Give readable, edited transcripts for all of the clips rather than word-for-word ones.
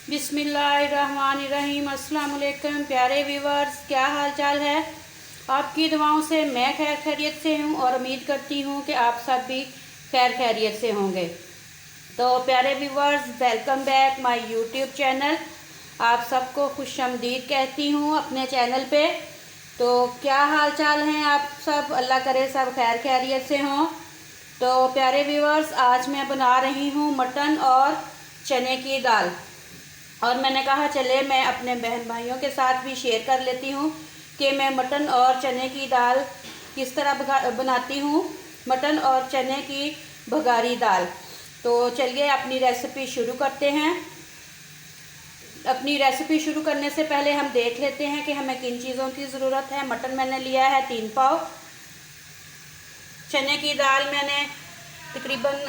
बिस्मिल्लाहिर्रहमानिर्रहीम। अस्सलाम वालेकुम प्यारे व्यूवर्स, क्या हाल चाल है। आपकी दुआओं से मैं खैर खैरियत से हूँ और उम्मीद करती हूँ कि आप सब भी खैर खैरियत से होंगे। तो प्यारे viewers, welcome back my YouTube channel. आप सबको खुशामदीद कहती हूँ अपने चैनल पे। तो क्या हाल चाल हैं आप सब, अल्लाह करे सब खैर खैरियत से हों। तो प्यारे व्यूवर्स, आज मैं बना रही हूँ मटन और चने की दाल। और मैंने कहा चले मैं अपने बहन भाइयों के साथ भी शेयर कर लेती हूँ कि मैं मटन और चने की दाल किस तरह बनाती हूँ, मटन और चने की बघारी दाल। तो चलिए अपनी रेसिपी शुरू करते हैं। अपनी रेसिपी शुरू करने से पहले हम देख लेते हैं कि हमें किन चीज़ों की ज़रूरत है। मटन मैंने लिया है 3 पाव, चने की दाल मैंने तकरीबन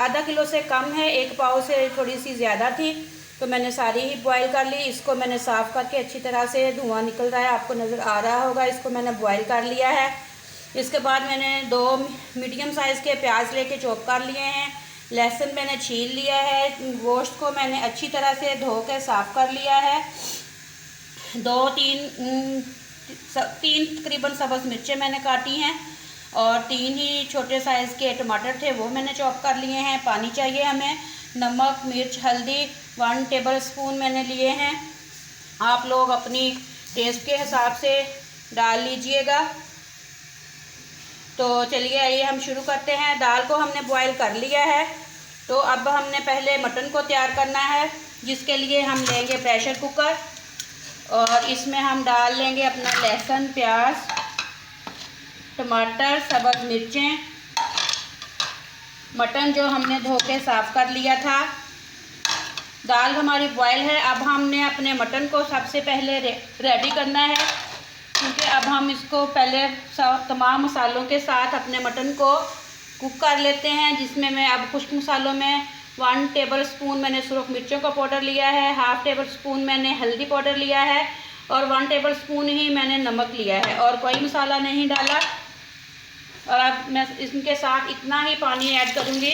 आधा किलो से कम है, 1 पाव से थोड़ी सी ज़्यादा थी, तो मैंने सारी ही बॉईल कर ली। इसको मैंने साफ़ करके अच्छी तरह से, धुआं निकल रहा है आपको नज़र आ रहा होगा, इसको मैंने बॉईल कर लिया है। इसके बाद मैंने 2 मीडियम साइज़ के प्याज लेके चॉप कर लिए हैं। लहसुन मैंने छील लिया है। गोश्त को मैंने अच्छी तरह से धो के साफ़ कर लिया है। 3 तकरीबन सब्ज़ मिर्चें मैंने काटी हैं और 3 ही छोटे साइज़ के टमाटर थे, वो मैंने चॉप कर लिए हैं। पानी चाहिए हमें। नमक, मिर्च, हल्दी 1 टेबल स्पून मैंने लिए हैं। आप लोग अपनी टेस्ट के हिसाब से डाल लीजिएगा। तो चलिए आइए हम शुरू करते हैं। दाल को हमने बॉईल कर लिया है, तो अब हमने पहले मटन को तैयार करना है, जिसके लिए हम लेंगे प्रेशर कुकर और इसमें हम डाल लेंगे अपना लहसुन, प्याज, टमाटर, सब्ज़ मिर्चें, मटन जो हमने धो के साफ़ कर लिया था। दाल हमारी बॉयल है। अब हमने अपने मटन को सबसे पहले रेडी करना है, क्योंकि अब हम इसको पहले तमाम मसालों के साथ अपने मटन को कुक कर लेते हैं। जिसमें मैं अब खुश्क मसालों में 1 टेबल स्पून मैंने सुरख मिर्चों का पाउडर लिया है, 1/2 टेबल स्पून मैंने हल्दी पाउडर लिया है और 1 टेबल स्पून ही मैंने नमक लिया है और कोई मसाला नहीं डाला। और अब मैं इनके साथ इतना ही पानी ऐड करूँगी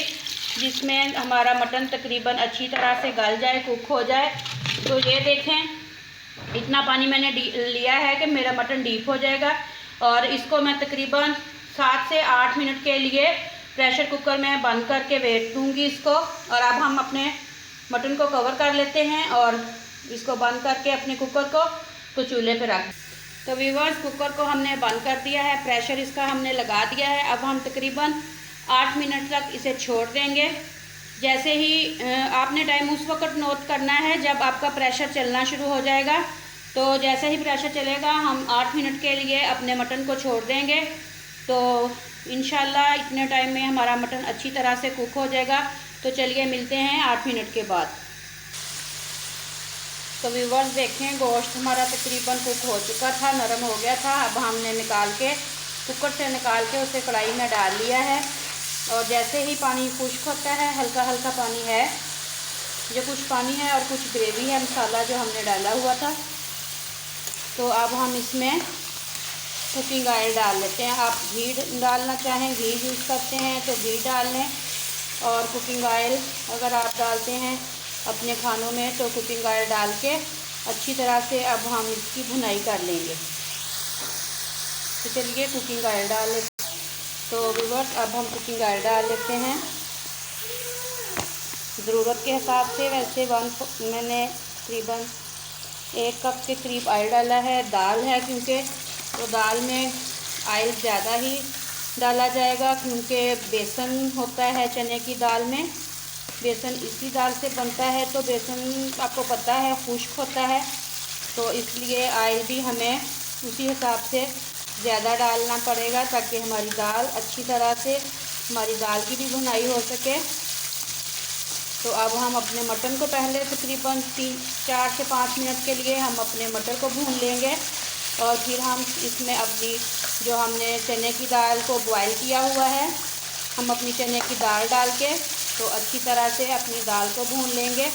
जिसमें हमारा मटन तकरीबन अच्छी तरह से गल जाए, कुक हो जाए। तो ये देखें, इतना पानी मैंने लिया है कि मेरा मटन डीप हो जाएगा। और इसको मैं तकरीबन 7 से 8 मिनट के लिए प्रेशर कुकर में बंद करके वेट दूँगी इसको। और अब हम अपने मटन को कवर कर लेते हैं और इसको बंद करके अपने कुकर को तो चूल्हे पर रख। तो व्यूअर्स, कुकर को हमने बंद कर दिया है, प्रेशर इसका हमने लगा दिया है। अब हम तकरीबन 8 मिनट तक इसे छोड़ देंगे। जैसे ही आपने टाइम उस वक्त नोट करना है जब आपका प्रेशर चलना शुरू हो जाएगा। तो जैसे ही प्रेशर चलेगा हम 8 मिनट के लिए अपने मटन को छोड़ देंगे। तो इंशाल्लाह इतने टाइम में हमारा मटन अच्छी तरह से कुक हो जाएगा। तो चलिए मिलते हैं 8 मिनट के बाद। तो व्यूअर्स देखें, गोश्त हमारा तकरीबन कुक हो चुका था, नरम हो गया था। अब हमने निकाल के कुकर से निकाल के उसे कढ़ाई में डाल लिया है। और जैसे ही पानी खुश्क होता है, हल्का हल्का पानी है, जो कुछ पानी है और कुछ ग्रेवी है, मसाला जो हमने डाला हुआ था। तो अब हम इसमें कुकिंग ऑयल डाल लेते हैं। आप घी डालना चाहें, घी यूज़ करते हैं तो घी डाल लें। और कुकिंग ऑयल अगर आप डालते हैं अपने खानों में तो कुकिंग ऑयल डाल के अच्छी तरह से अब हम इसकी भुनाई कर लेंगे। तो चलिए कुकिंग ऑयल डाल लेते हैं। तो व्यूअर्स, अब हम कुकिंग ऑयल डाल लेते हैं ज़रूरत के हिसाब से। वैसे मैंने तकरीबन 1 कप के करीब ऑयल डाला है। दाल है क्योंकि तो दाल में ऑयल ज़्यादा ही डाला जाएगा, क्योंकि बेसन होता है चने की दाल में। बेसन इसी दाल से बनता है, तो बेसन आपको पता है खुश्क होता है, तो इसलिए ऑयल भी हमें उसी हिसाब से ज़्यादा डालना पड़ेगा ताकि हमारी दाल अच्छी तरह से, हमारी दाल की भी भुनाई हो सके। तो अब हम अपने मटन को पहले तकरीबन 4 से 5 मिनट के लिए हम अपने मटन को भून लेंगे। और फिर हम इसमें अपनी जो हमने चने की दाल को बॉयल किया हुआ है, हम अपनी चने की दाल डाल के तो अच्छी तरह से अपनी दाल को भून लेंगे।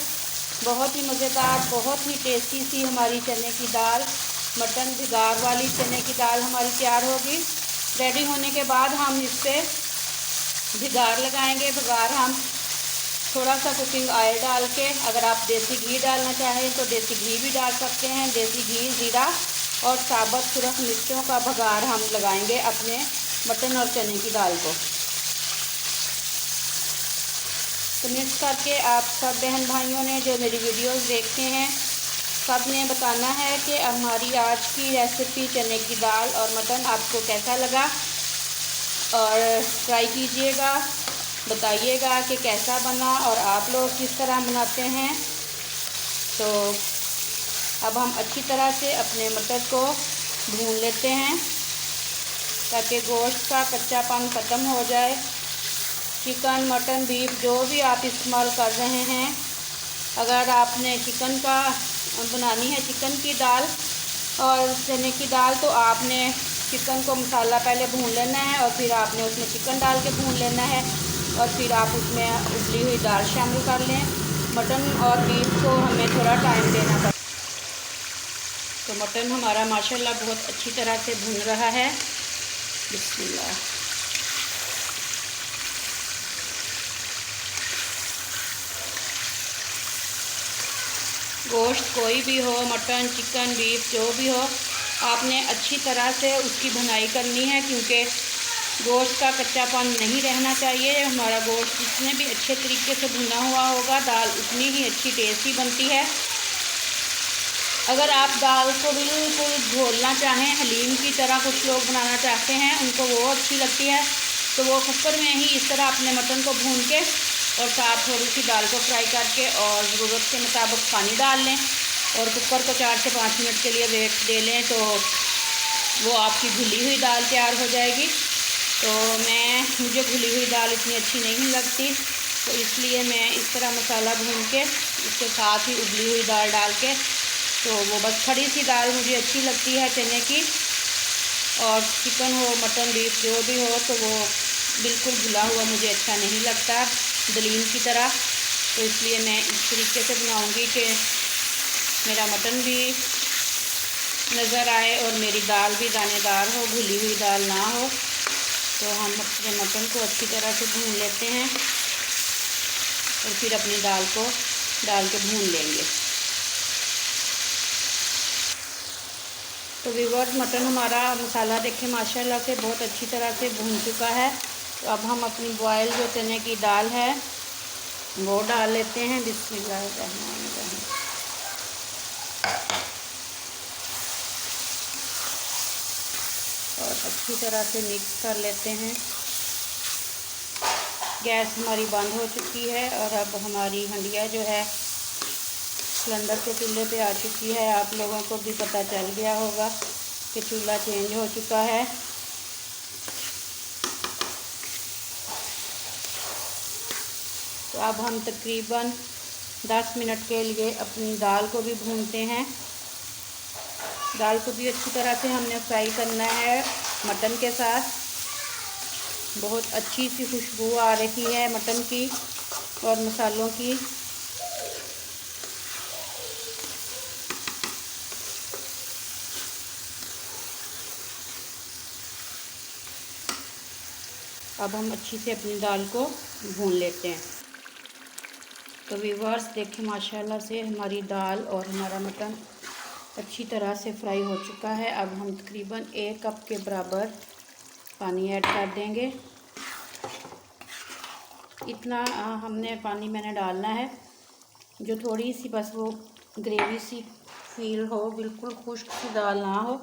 बहुत ही मज़ेदार, बहुत ही टेस्टी सी हमारी चने की दाल, मटन भिगार वाली चने की दाल हमारी तैयार होगी। रेडी होने के बाद हम इस पर भिगार लगाएंगे। भिगार हम थोड़ा सा कुकिंग ऑयल डाल के, अगर आप देसी घी डालना चाहें तो देसी घी भी डाल सकते हैं। देसी घी, ज़ीरा और साबुत सुरख मिर्चों का बघार हम लगाएंगे अपने मटन और चने की दाल को। तो मिक्स करके आप सब बहन भाइयों ने जो मेरी वीडियोस देखते हैं, सब ने बताना है कि हमारी आज की रेसिपी चने की दाल और मटन आपको कैसा लगा, और ट्राई कीजिएगा, बताइएगा कि कैसा बना और आप लोग किस तरह बनाते हैं। तो अब हम अच्छी तरह से अपने मटर को भून लेते हैं ताकि गोश्त का कच्चापन ख़त्म हो जाए। चिकन, मटन, बीफ जो भी आप इस्तेमाल कर रहे हैं, अगर आपने चिकन का बनानी है, चिकन की दाल और चने की दाल, तो आपने चिकन को मसाला पहले भून लेना है और फिर आपने उसमें चिकन डाल के भून लेना है और फिर आप उसमें उबली हुई दाल शामिल कर लें। मटन और बीफ को हमें थोड़ा टाइम देना पड़ता। तो मटन हमारा माशाल्लाह बहुत अच्छी तरह से भून रहा है। बिस्मिल्लाह। गोश्त कोई भी हो, मटन, चिकन, बीफ जो भी हो, आपने अच्छी तरह से उसकी भुनाई करनी है, क्योंकि गोश्त का कच्चापन नहीं रहना चाहिए। हमारा गोश्त जितने भी अच्छे तरीके से भुना हुआ होगा, दाल उतनी ही अच्छी टेस्टी बनती है। अगर आप दाल को बिल्कुल घोलना चाहें, हलीम की तरह कुछ लोग बनाना चाहते हैं, उनको वो अच्छी लगती है, तो वो कुकर में ही इस तरह अपने मटन को भून के और साथ थोड़ी सी दाल को फ्राई करके और ज़रूरत के मुताबिक पानी डाल लें और कुकर को 4 से 5 मिनट के लिए वेट दे लें, तो वो आपकी घुली हुई दाल तैयार हो जाएगी। तो मुझे घुली हुई दाल इतनी अच्छी नहीं लगती, तो इसलिए मैं इस तरह मसाला भून के उसके साथ ही उबली हुई दाल डाल के, तो वो बस खड़ी सी दाल मुझे अच्छी लगती है चने की। और चिकन हो, मटन, बीफ जो भी हो, तो वो बिल्कुल घुला हुआ मुझे अच्छा नहीं लगता दलील की तरह। तो इसलिए मैं इस तरीके से बनाऊंगी कि मेरा मटन भी नज़र आए और मेरी दाल भी दानेदार हो, घुली हुई दाल ना हो। तो हम अपने मटन को अच्छी तरह से भून लेते हैं और फिर अपनी दाल को डाल के भून लेंगे। तो व्यूअर्स, मटन हमारा मसाला देखें माशाल्लाह से बहुत अच्छी तरह से भून चुका है। तो अब हम अपनी बॉयल जो चने की दाल है वो डाल लेते हैं। बिस्मिल्लाहिर्रहमानिर्रहीम। और अच्छी तरह से मिक्स कर लेते हैं। गैस हमारी बंद हो चुकी है और अब हमारी हंडिया जो है सिलेंडर के चूल्हे पे आ चुकी है। आप लोगों को भी पता चल गया होगा कि चूल्हा चेंज हो चुका है। तो अब हम तकरीबन 10 मिनट के लिए अपनी दाल को भी भूनते हैं। दाल को भी अच्छी तरह से हमने फ्राई करना है मटन के साथ। बहुत अच्छी सी खुशबू आ रही है मटन की और मसालों की। अब हम अच्छी से अपनी दाल को भून लेते हैं। तो व्यूअर्स देखें माशाल्लाह से हमारी दाल और हमारा मटन अच्छी तरह से फ्राई हो चुका है। अब हम तकरीबन 1 कप के बराबर पानी ऐड कर देंगे। इतना हमने पानी मैंने डालना है जो थोड़ी सी बस वो ग्रेवी सी फील हो, बिल्कुल खुश्क सी दाल ना हो।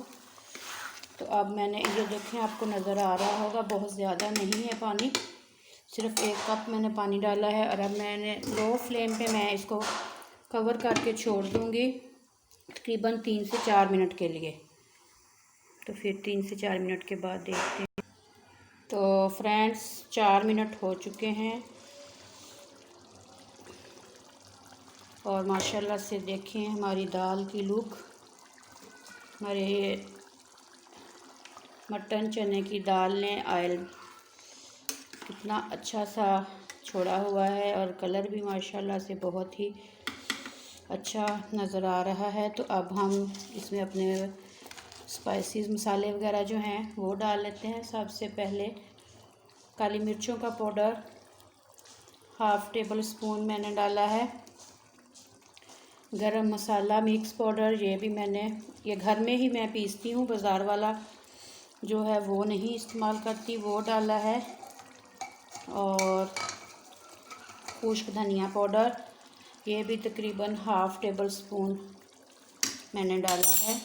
तो अब मैंने ये देखें, आपको नज़र आ रहा होगा बहुत ज़्यादा नहीं है पानी, सिर्फ 1 कप मैंने पानी डाला है। और अब मैंने लो फ्लेम पे मैं इसको कवर करके छोड़ दूँगी तकरीबन 3 से 4 मिनट के लिए। तो फिर 3 से 4 मिनट के बाद देखते हैं। तो फ्रेंड्स 4 मिनट हो चुके हैं और माशाल्लाह से देखें हमारी दाल की लुक, हमारे मटन चने की दाल ने ऑयल कितना अच्छा सा छोड़ा हुआ है और कलर भी माशाल्लाह से बहुत ही अच्छा नज़र आ रहा है। तो अब हम इसमें अपने स्पाइसेस मसाले वगैरह जो हैं वो डाल लेते हैं। सबसे पहले काली मिर्चों का पाउडर हाफ़ टेबल स्पून मैंने डाला है गरम मसाला मिक्स पाउडर। ये भी मैंने ये घर में ही मैं पीसती हूँ, बाज़ार वाला जो है वो नहीं इस्तेमाल करती, वो डाला है। और खुश्क धनिया पाउडर, ये भी तकरीबन हाफ़ टेबल स्पून मैंने डाला है।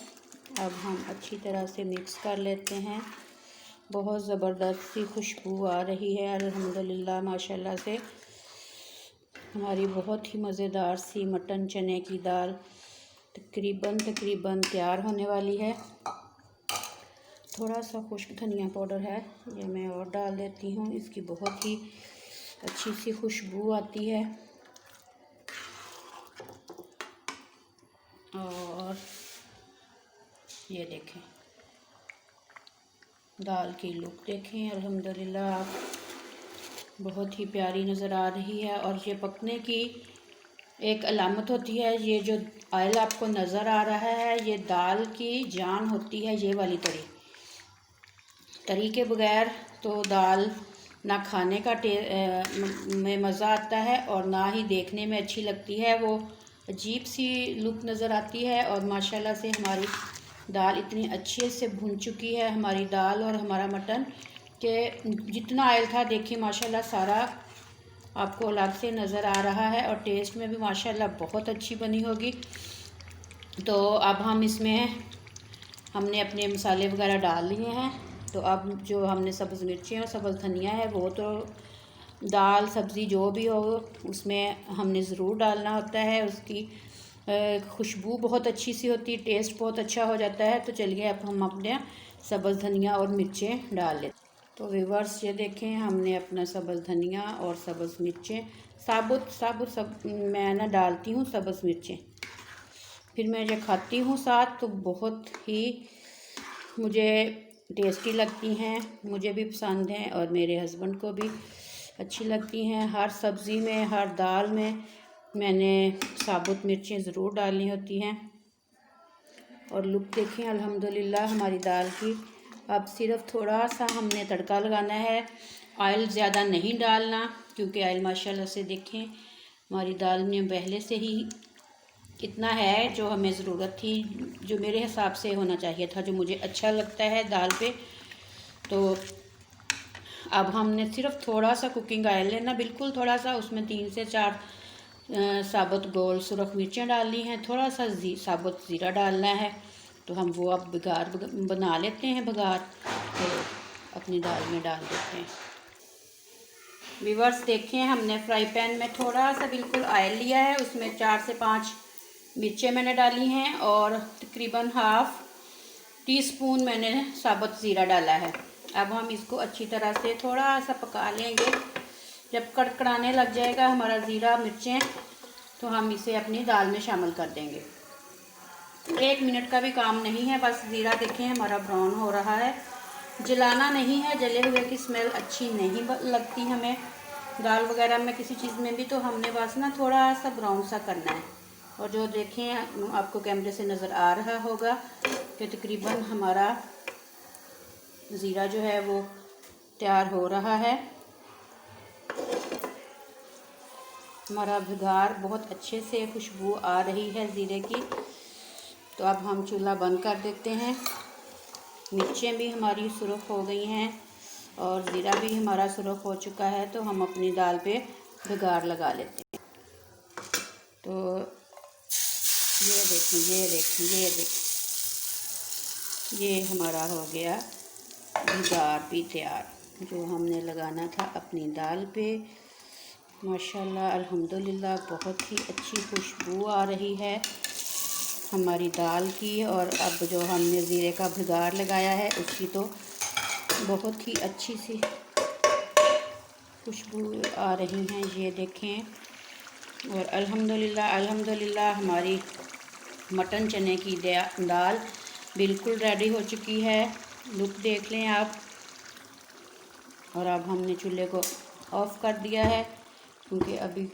अब हम अच्छी तरह से मिक्स कर लेते हैं। बहुत ज़बरदस्त सी खुशबू आ रही है अल्हम्दुलिल्लाह, माशाल्लाह से। हमारी बहुत ही मज़ेदार सी मटन चने की दाल तकरीबन तैयार होने वाली है। थोड़ा सा खुश्क धनिया पाउडर है, ये मैं और डाल देती हूँ, इसकी बहुत ही अच्छी सी खुशबू आती है। और ये देखें दाल की लुक देखें, अल्हम्दुलिल्लाह बहुत ही प्यारी नज़र आ रही है। और ये पकने की एक अलामत होती है, ये जो ऑयल आपको नज़र आ रहा है ये दाल की जान होती है। ये वाली तरी के बगैर तो दाल ना खाने का में मज़ा आता है और ना ही देखने में अच्छी लगती है, वो अजीब सी लुक नज़र आती है। और माशाल्लाह से हमारी दाल इतनी अच्छे से भुन चुकी है, हमारी दाल और हमारा मटन के जितना ऑयल था देखिए माशाल्लाह सारा आपको अलग से नज़र आ रहा है। और टेस्ट में भी माशाल्लाह बहुत अच्छी बनी होगी। तो अब हम इसमें हमने अपने मसाले वगैरह डाल लिए हैं। तो अब जो हमने सब्ज़ मिर्चें और सब्ज़ धनिया है वो तो दाल सब्ज़ी जो भी हो उसमें हमने ज़रूर डालना होता है, उसकी खुशबू बहुत अच्छी सी होती है, टेस्ट बहुत अच्छा हो जाता है। तो चलिए अब हम अपने सब्ज़ धनिया और मिर्चें डाल लेते हैं। तो व्यूअर्स ये देखें हमने अपना सब्ज़ धनिया और सब्ज़ मिर्चें साबुत सब मैं ना डालती हूँ सब्ज़ मिर्चें, फिर मैं जो खाती हूँ साथ तो बहुत ही मुझे टेस्टी लगती हैं, मुझे भी पसंद हैं और मेरे हस्बैंड को भी अच्छी लगती हैं। हर सब्ज़ी में हर दाल में मैंने साबुत मिर्चें ज़रूर डालनी होती हैं। और लुक देखें अल्हम्दुलिल्लाह हमारी दाल की। अब सिर्फ थोड़ा सा हमने तड़का लगाना है, ऑयल ज़्यादा नहीं डालना, क्योंकि ऑयल माशाल्लाह से देखें हमारी दाल में पहले से ही इतना है जो हमें ज़रूरत थी, जो मेरे हिसाब से होना चाहिए था, जो मुझे अच्छा लगता है दाल पे। तो अब हमने सिर्फ थोड़ा सा कुकिंग ऑयल लेना, बिल्कुल थोड़ा सा, उसमें 3 से 4 साबुत गोल सुरख मिर्चें डालनी हैं, थोड़ा सा साबुत ज़ीरा डालना है। तो हम वो अब बघार बना लेते हैं, बघार तो अपनी दाल में डाल देते हैं। व्यूअर्स देखें हमने फ्राई पैन में थोड़ा सा बिल्कुल ऑयल लिया है, उसमें 4 से 5 मिर्चें मैंने डाली हैं और तकरीबन हाफ़ टी स्पून मैंने साबुत ज़ीरा डाला है। अब हम इसको अच्छी तरह से थोड़ा सा पका लेंगे। जब कड़कड़ाने लग जाएगा हमारा ज़ीरा मिर्चें तो हम इसे अपनी दाल में शामिल कर देंगे। 1 मिनट का भी काम नहीं है, बस ज़ीरा देखें हमारा ब्राउन हो रहा है, जलाना नहीं है, जले हुए की स्मेल अच्छी नहीं लगती हमें दाल वगैरह में किसी चीज़ में भी। तो हमने बस ना थोड़ा सा ब्राउन सा करना है। और जो देखें आपको कैमरे से नज़र आ रहा होगा कि तकरीबन हमारा ज़ीरा जो है वो तैयार हो रहा है। हमारा बघार बहुत अच्छे से खुशबू आ रही है ज़ीरे की। तो अब हम चूल्हा बंद कर देते हैं। मिर्चें भी हमारी सुर्ख हो गई हैं और ज़ीरा भी हमारा सुर्ख हो चुका है। तो हम अपनी दाल पे बघार लगा लेते हैं। तो ये देखिए ये हमारा हो गया बघार भी तैयार, जो हमने लगाना था अपनी दाल पे। माशाल्लाह अल्हम्दुलिल्लाह बहुत ही अच्छी खुशबू आ रही है हमारी दाल की। और अब जो हमने ज़ीरे का बघार लगाया है उसकी तो बहुत ही अच्छी सी खुशबू आ रही हैं, ये देखें। और अल्हम्दुलिल्लाह हमारी मटन चने की दाल बिल्कुल रेडी हो चुकी है। लुक देख लें आप। और अब हमने चूल्हे को ऑफ़ कर दिया है क्योंकि अभी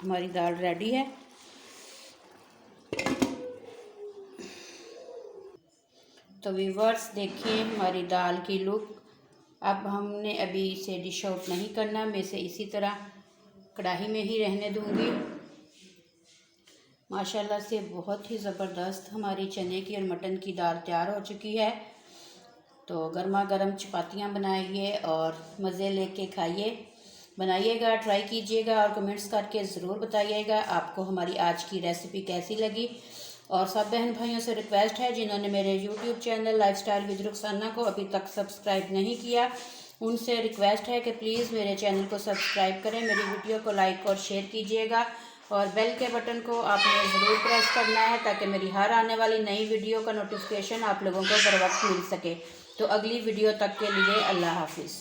हमारी दाल रेडी है। तो व्यूअर्स देखिए हमारी दाल की लुक। अब हमने अभी इसे डिश आउट नहीं करना, मैं इसे इसी तरह कढ़ाई में ही रहने दूंगी। माशाल्लाह से बहुत ही ज़बरदस्त हमारी चने की और मटन की दाल तैयार हो चुकी है। तो गर्मा गर्म चपातियाँ बनाइए और मज़े लेके खाइए, बनाइएगा, ट्राई कीजिएगा और कमेंट्स करके ज़रूर बताइएगा आपको हमारी आज की रेसिपी कैसी लगी। और सब बहन भाइयों से रिक्वेस्ट है जिन्होंने मेरे YouTube channel lifestyle with Rukhsana को अभी तक सब्सक्राइब नहीं किया, उनसे रिक्वेस्ट है कि प्लीज़ मेरे चैनल को सब्सक्राइब करें, मेरी वीडियो को लाइक और शेयर कीजिएगा और बेल के बटन को आपने ज़रूर प्रेस करना है ताकि मेरी हर आने वाली नई वीडियो का नोटिफिकेशन आप लोगों को बर वक्त मिल सके। तो अगली वीडियो तक के लिए अल्लाह हाफिज़।